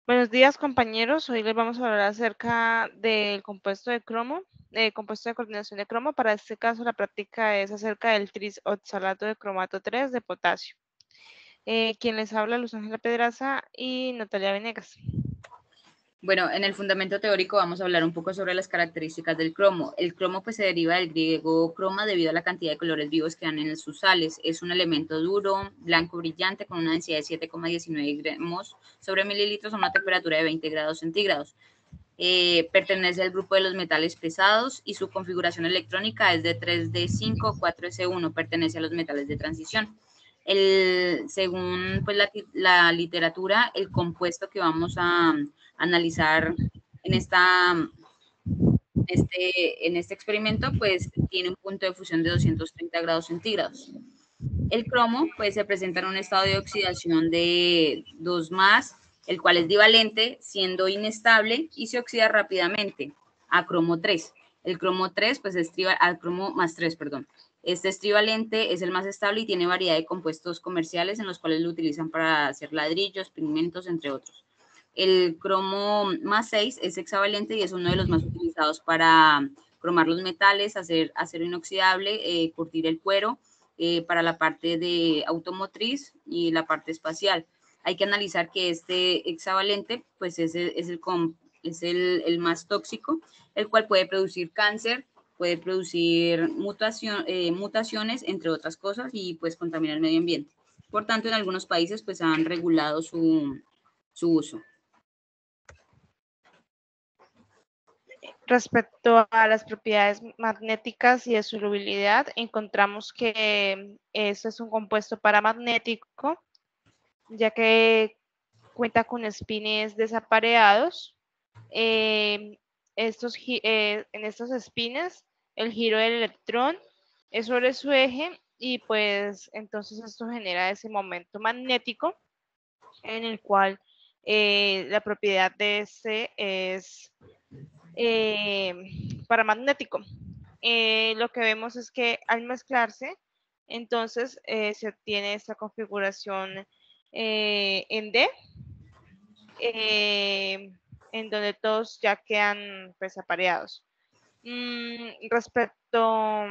Buenos días, compañeros. Hoy les vamos a hablar acerca del compuesto de cromo, compuesto de coordinación de cromo. Para este caso, la práctica es acerca del trisoxalato de cromato 3 de potasio. Quien les habla, Luz Ángela Pedraza y Natalia Venegas. Bueno, en el fundamento teórico vamos a hablar un poco sobre las características del cromo. El cromo pues se deriva del griego croma debido a la cantidad de colores vivos que dan en sus sales. Es un elemento duro, blanco brillante con una densidad de 7,19 gramos sobre mililitros a una temperatura de 20 grados centígrados. Pertenece al grupo de los metales pesados y su configuración electrónica es de 3D5, 4S1, pertenece a los metales de transición. Según pues, la literatura, el compuesto que vamos a analizar en este experimento, pues tiene un punto de fusión de 230 grados centígrados. El cromo pues se presenta en un estado de oxidación de 2+, el cual es divalente, siendo inestable y se oxida rápidamente a cromo 3. El cromo 3 pues es al cromo más 3, perdón. Este es trivalente, es el más estable y tiene variedad de compuestos comerciales en los cuales lo utilizan para hacer ladrillos, pigmentos, entre otros. El cromo más 6 es hexavalente y es uno de los más utilizados para cromar los metales, hacer acero inoxidable, curtir el cuero, para la parte de automotriz y la parte espacial. Hay que analizar que este hexavalente pues es el más tóxico, el cual puede producir cáncer, puede producir mutaciones, entre otras cosas, y pues contaminar el medio ambiente. Por tanto, en algunos países pues han regulado su uso. Respecto a las propiedades magnéticas y de solubilidad, encontramos que este es un compuesto paramagnético, ya que cuenta con espines desapareados. En estos espines, el giro del electrón es sobre su eje y pues entonces esto genera ese momento magnético en el cual la propiedad de este es paramagnético. Lo que vemos es que al mezclarse, entonces se obtiene esta configuración en D, en donde todos ya quedan pues apareados. Respecto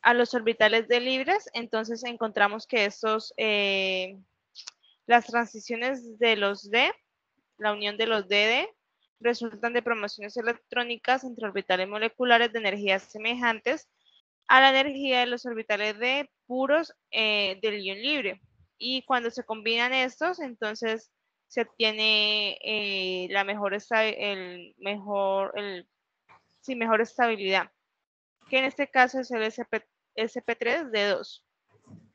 a los orbitales de libres, entonces encontramos que las transiciones de los D, la unión de los DD, resultan de promociones electrónicas entre orbitales moleculares de energías semejantes a la energía de los orbitales D puros del ion libre. Y cuando se combinan estos, entonces se obtiene mejor estabilidad, que en este caso es el SP3D2.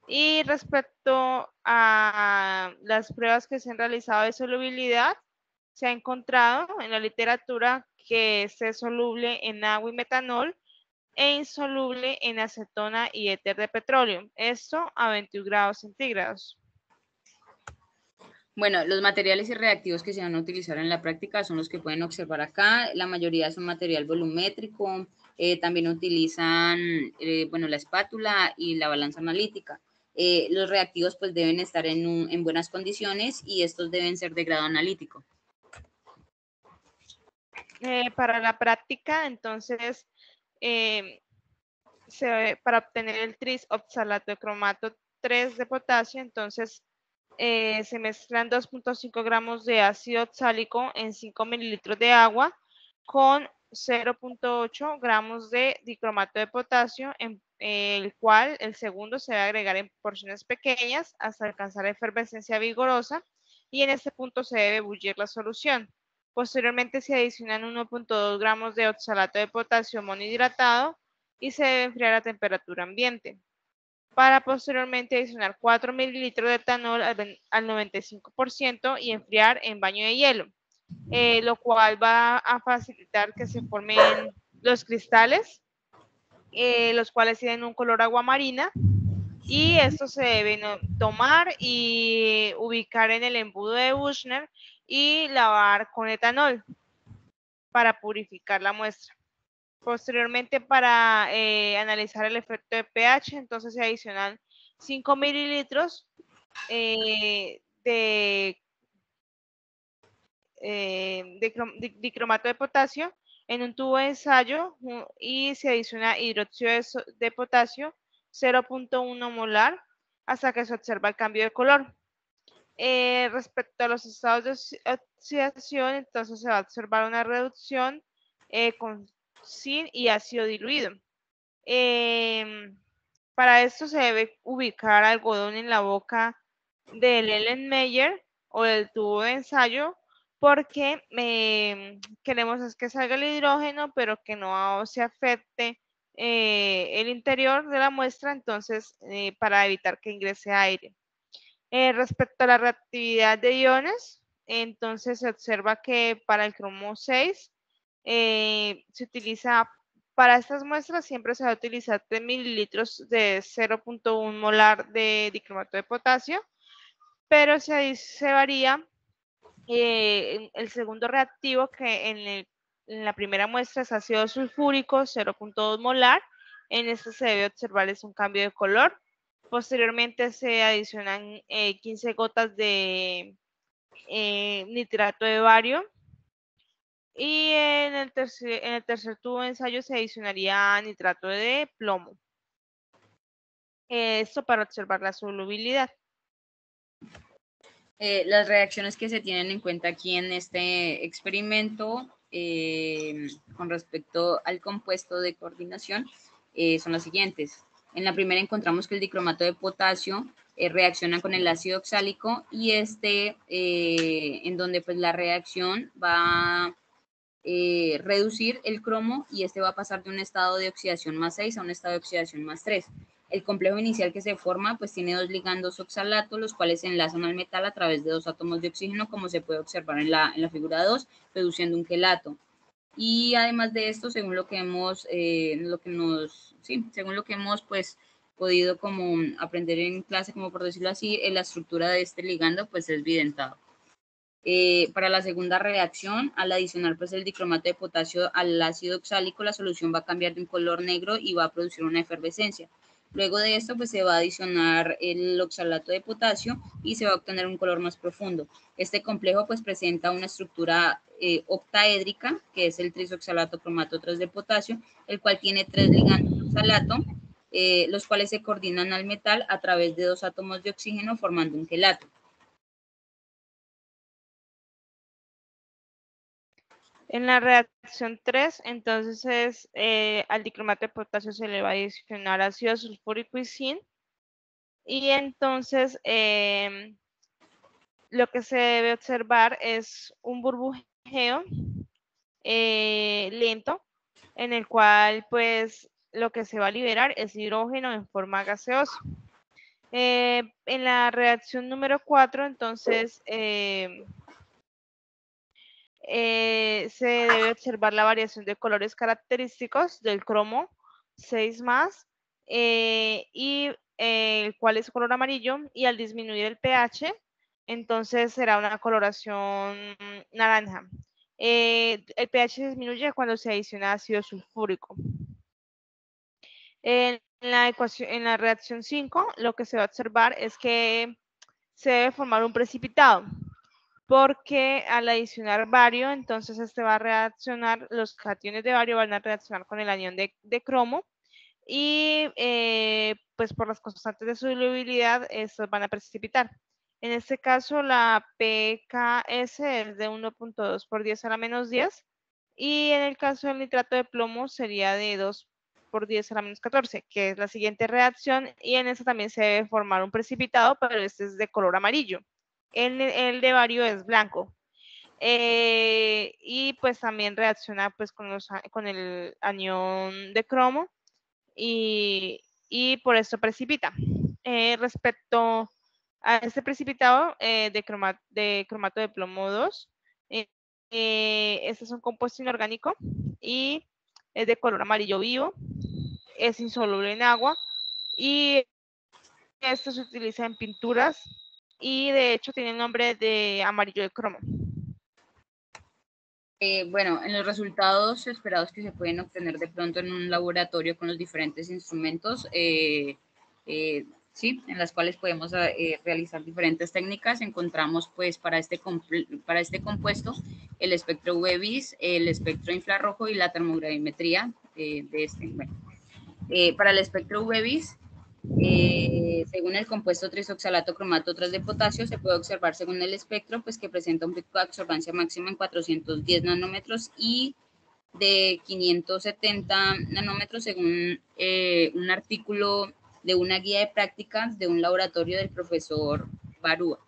Y respecto a las pruebas que se han realizado de solubilidad, se ha encontrado en la literatura que es soluble en agua y metanol e insoluble en acetona y éter de petróleo. Esto a 21 grados centígrados. Bueno, los materiales y reactivos que se van a utilizar en la práctica son los que pueden observar acá. La mayoría son material volumétrico. También utilizan, bueno, la espátula y la balanza analítica. Los reactivos pues deben estar en buenas condiciones y estos deben ser de grado analítico. Para la práctica, entonces, para obtener el trisoxalato de cromato 3 de potasio, entonces se mezclan 2.5 gramos de ácido oxálico en 5 mililitros de agua con 0.8 gramos de dicromato de potasio, en el cual el segundo se debe agregar en porciones pequeñas hasta alcanzar efervescencia vigorosa, y en este punto se debe bullir la solución. Posteriormente se adicionan 1.2 gramos de oxalato de potasio monohidratado y se debe enfriar a temperatura ambiente, para posteriormente adicionar 4 mililitros de etanol al 95% y enfriar en baño de hielo, lo cual va a facilitar que se formen los cristales, los cuales tienen un color agua marina, y estos se deben tomar y ubicar en el embudo de Buchner y lavar con etanol para purificar la muestra. Posteriormente, para analizar el efecto de pH, entonces se adicionan 5 mililitros de dicromato de potasio en un tubo de ensayo y se adiciona hidróxido de potasio 0.1 molar hasta que se observa el cambio de color. Respecto a los estados de oxidación, entonces se va a observar una reducción con zinc y ácido diluido. Para esto se debe ubicar algodón en la boca del Erlenmeyer o del tubo de ensayo porque queremos es que salga el hidrógeno pero que no se afecte el interior de la muestra, entonces para evitar que ingrese aire. Respecto a la reactividad de iones, entonces se observa que para el cromo 6 se utiliza, para estas muestras siempre se va a utilizar 3 mililitros de 0.1 molar de dicromato de potasio, pero se varía el segundo reactivo que en la primera muestra es ácido sulfúrico 0.2 molar, en este se debe observar es un cambio de color. Posteriormente se adicionan 15 gotas de nitrato de bario. Y en el tercer tubo de ensayo se adicionaría nitrato de plomo. Esto para observar la solubilidad. Las reacciones que se tienen en cuenta aquí en este experimento con respecto al compuesto de coordinación son las siguientes. En la primera encontramos que el dicromato de potasio reacciona con el ácido oxálico y en donde pues la reacción va a reducir el cromo y va a pasar de un estado de oxidación más 6 a un estado de oxidación más 3. El complejo inicial que se forma pues tiene dos ligandos oxalato, los cuales se enlazan al metal a través de dos átomos de oxígeno, como se puede observar en la figura 2, produciendo un quelato. Y además de esto, según lo que hemos, según lo que hemos pues podido como aprender en clase, como por decirlo así, la estructura de este ligando pues es bidentado. Para la segunda reacción, al adicionar pues el dicromato de potasio al ácido oxálico, la solución va a cambiar de un color negro y va a producir una efervescencia. Luego de esto, pues se va a adicionar el oxalato de potasio y se va a obtener un color más profundo. Este complejo pues presenta una estructura octaédrica, que es el trisoxalato cromato 3 de potasio, el cual tiene 3 ligandos de oxalato, los cuales se coordinan al metal a través de dos átomos de oxígeno formando un quelato. En la reacción 3, entonces al dicromato de potasio se le va a adicionar ácido sulfúrico y zinc. Y entonces lo que se debe observar es un burbujeo lento en el cual pues lo que se va a liberar es hidrógeno en forma gaseosa. En la reacción número 4, entonces se debe observar la variación de colores característicos del cromo 6 más, y el cual es color amarillo, y al disminuir el pH, entonces será una coloración naranja. El pH disminuye cuando se adiciona ácido sulfúrico. En la reacción 5, lo que se va a observar es que se debe formar un precipitado, porque al adicionar bario, entonces va a reaccionar, los cationes de bario van a reaccionar con el anión de cromo y pues por las constantes de solubilidad estos van a precipitar. En este caso la pKs es de 1.2 por 10 a la menos 10 y en el caso del nitrato de plomo sería de 2 por 10 a la menos 14, que es la siguiente reacción, y en esta también se debe formar un precipitado, pero este es de color amarillo. El de bario es blanco. Y pues también reacciona pues con el anión de cromo y por eso precipita. Respecto a este precipitado de cromato de plomo 2, este es un compuesto inorgánico y es de color amarillo vivo, es insoluble en agua y esto se utiliza en pinturas y de hecho tiene el nombre de amarillo de cromo. Bueno, en los resultados esperados que se pueden obtener de pronto en un laboratorio con los diferentes instrumentos, ¿sí? En las cuales podemos realizar diferentes técnicas. Encontramos pues para este compuesto el espectro UV-Vis, el espectro infrarrojo y la termogravimetría de este. Bueno, para el espectro UV-Vis, según el compuesto trisoxalato cromato 3 de potasio, se puede observar según el espectro pues que presenta un pico de absorbancia máxima en 410 nanómetros y de 570 nanómetros según un artículo de una guía de prácticas de un laboratorio del profesor Barúa.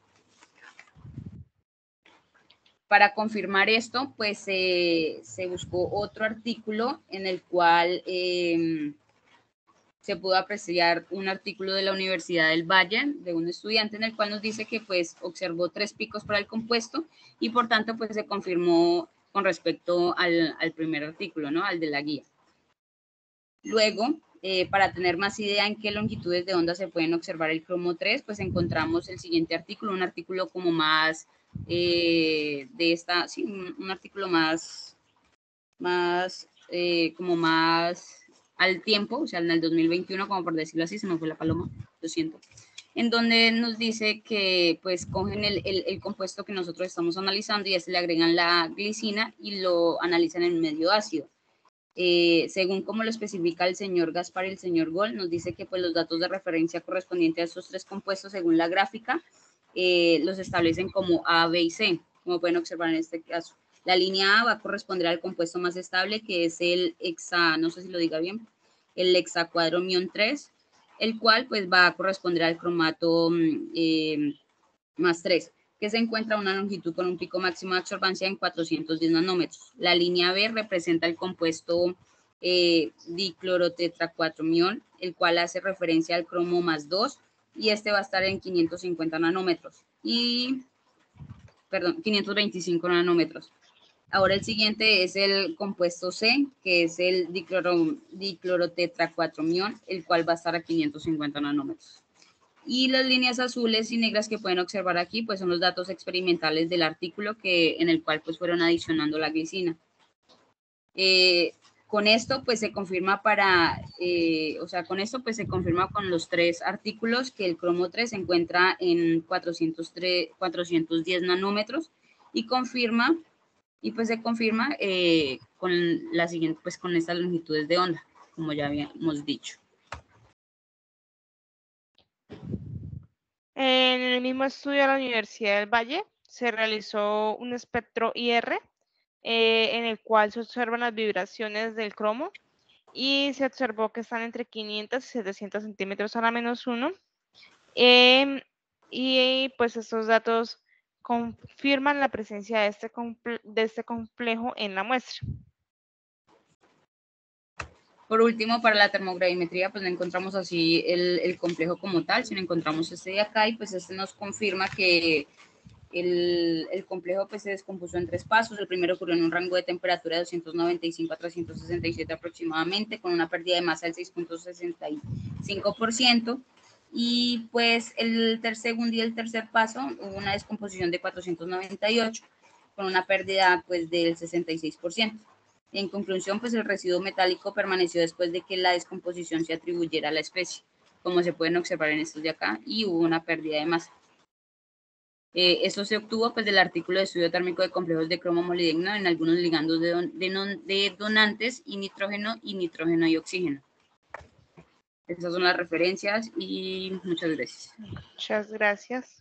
Para confirmar esto, pues se buscó otro artículo en el cual se pudo apreciar un artículo de la Universidad del Valle, de un estudiante en el cual nos dice que pues observó 3 picos para el compuesto y por tanto pues se confirmó con respecto al primer artículo, ¿no? Al de la guía. Luego, para tener más idea en qué longitudes de onda se pueden observar el cromo 3, pues encontramos el siguiente artículo, un artículo como más un artículo más como más al tiempo, o sea, en el 2021, como por decirlo así, se me fue la paloma, lo siento, en donde nos dice que pues cogen el compuesto que nosotros estamos analizando y a este le agregan la glicina y lo analizan en medio ácido. Según como lo especifica el señor Gaspar y el señor Gol, nos dice que pues los datos de referencia correspondientes a estos 3 compuestos según la gráfica los establecen como A, B y C, como pueden observar en este caso. La línea A va a corresponder al compuesto más estable, que es el no sé si lo diga bien, el hexacuadromión 3, el cual pues va a corresponder al cromato más 3, que se encuentra a una longitud con un pico máximo de absorbancia en 410 nanómetros. La línea B representa el compuesto diclorotetracuatromión, el cual hace referencia al cromo más 2, y este va a estar en 550 nanómetros. 525 nanómetros. Ahora el siguiente es el compuesto C, que es el diclorotetracuatromión, el cual va a estar a 550 nanómetros. Y las líneas azules y negras que pueden observar aquí, pues son los datos experimentales del artículo en el cual pues fueron adicionando la glicina. Con esto pues se confirma con los 3 artículos que el cromo 3 se encuentra en 410 nanómetros y se confirma con la siguiente, pues con estas longitudes de onda, como ya habíamos dicho. En el mismo estudio de la Universidad del Valle se realizó un espectro IR en el cual se observan las vibraciones del cromo y se observó que están entre 500 y 700 centímetros a la -1. Y pues estos datos confirman la presencia de este complejo en la muestra. Por último, para la termogravimetría, pues no encontramos así el complejo como tal, sino encontramos este de acá y pues este nos confirma que el complejo pues se descompuso en 3 pasos. El primero ocurrió en un rango de temperatura de 295 a 367 aproximadamente, con una pérdida de masa del 6.65%. Y pues el segundo y el tercer paso hubo una descomposición de 498, con una pérdida pues del 66%. En conclusión, pues el residuo metálico permaneció después de que la descomposición se atribuyera a la especie, como se pueden observar en estos de acá, y hubo una pérdida de masa. Esto se obtuvo pues del artículo de estudio térmico de complejos de cromo molibdeno en algunos ligandos de donantes y nitrógeno y oxígeno. Estas son las referencias y muchas gracias. Muchas gracias.